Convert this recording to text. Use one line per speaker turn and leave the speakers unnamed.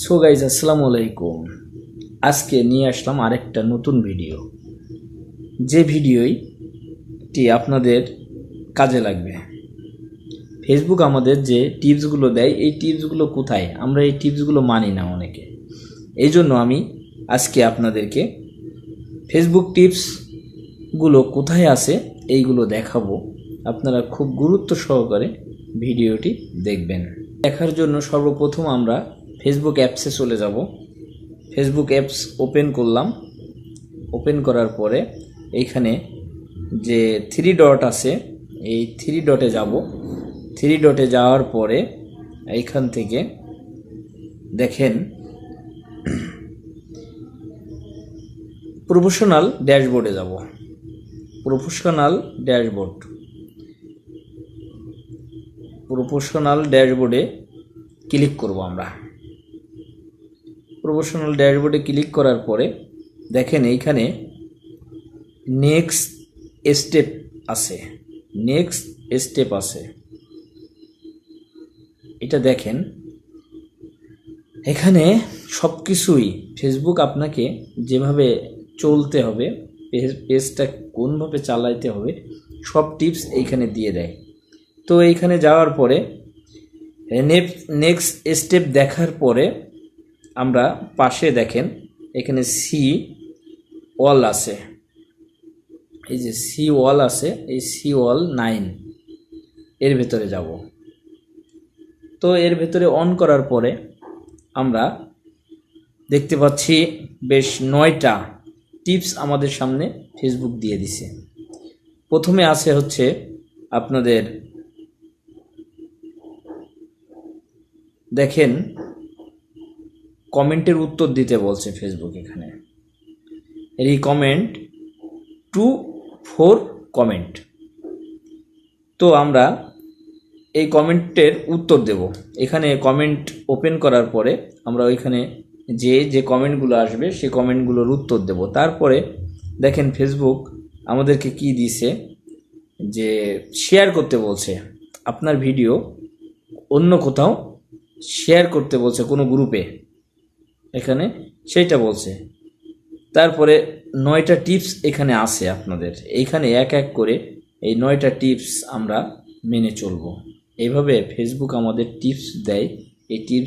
So guys আসসালামু আলাইকুম। আজকে নিয়ে আসলাম আরেকটা নতুন ভিডিও, যে ভিডিওটি আপনাদের কাজে লাগবে। ফেসবুক আমাদের যে টিপসগুলো দেয়, এই টিপসগুলো কোথায়? আমরা এই টিপসগুলো মানি না অনেকে। এই জন্য আমি আজকে আপনাদেরকে ফেসবুক টিপসগুলো কোথায় আছে এইগুলো দেখাবো। আপনারা খুব গুরুত্ব সহকারে ভিডিওটি দেখবেন। দেখার জন্য সর্বপ্রথম আমরা ফেসবুক অ্যাপসে চলে যাব। ফেসবুক অ্যাপস ওপেন করলাম। ওপেন করার পরে এইখানে যে থ্রি ডট আছে, এই থ্রি ডটে যাব। থ্রি ডটে যাওয়ার পরে এইখান থেকে দেখেন প্রফেশনাল ড্যাশবোর্ডে যাব। প্রফেশনাল ড্যাশবোর্ডে ক্লিক করব আমরা। প্রফেশনাল ড্যাশবোর্ডে ক্লিক করার পরে দেখেন এইখানে নেক্সট স্টেপ আছে। এটা দেখেন, এখানে সব কিছুই ফেসবুক আপনাকে যেভাবে চলতে হবে, পেজটা কোনভাবে চালাইতে হবে, সব টিপস এইখানে দিয়ে দেয়। তো এইখানে যাওয়ার পরে নেক্সট স্টেপ দেখার পরে আমরা পাশে দেখেন এখানে সি ওয়াল আছে। এই যে সি ওয়াল আছে, এই সি ওয়াল 9 এর ভেতরে যাব। তো এর ভেতরে অন করার পরে আমরা দেখতে পাচ্ছি বেশ 9টা টিপস আমাদের সামনে ফেসবুক দিয়ে দিছে। প্রথমে আছে হচ্ছে আপনাদের দেখেন কমেন্টের উত্তর দিতে বলছে ফেসবুক। এখানে রিকমেন্ড টু 4 কমেন্ট। তো আমরা এই কমেন্টের উত্তর দেব। এখানে কমেন্ট ওপেন করার পরে আমরা ওইখানে যে কমেন্টগুলো আসবে সেই কমেন্টগুলোর উত্তর দেব। তারপরে দেখেন ফেসবুক আমাদেরকে কি দিছে, যে শেয়ার করতে বলছে। আপনার ভিডিও অন্য কোথাও শেয়ার করতে বলছে, কোনো গ্রুপে, এখানে সেইটা বলছে। তারপরে 9টা টিপস এখানে আছে আপনাদের। এইখানে এক এক করে এই 9টা টিপস আমরা মেনে চলব। এইভাবে ফেসবুক আমাদের টিপস দেয়। এই টিপস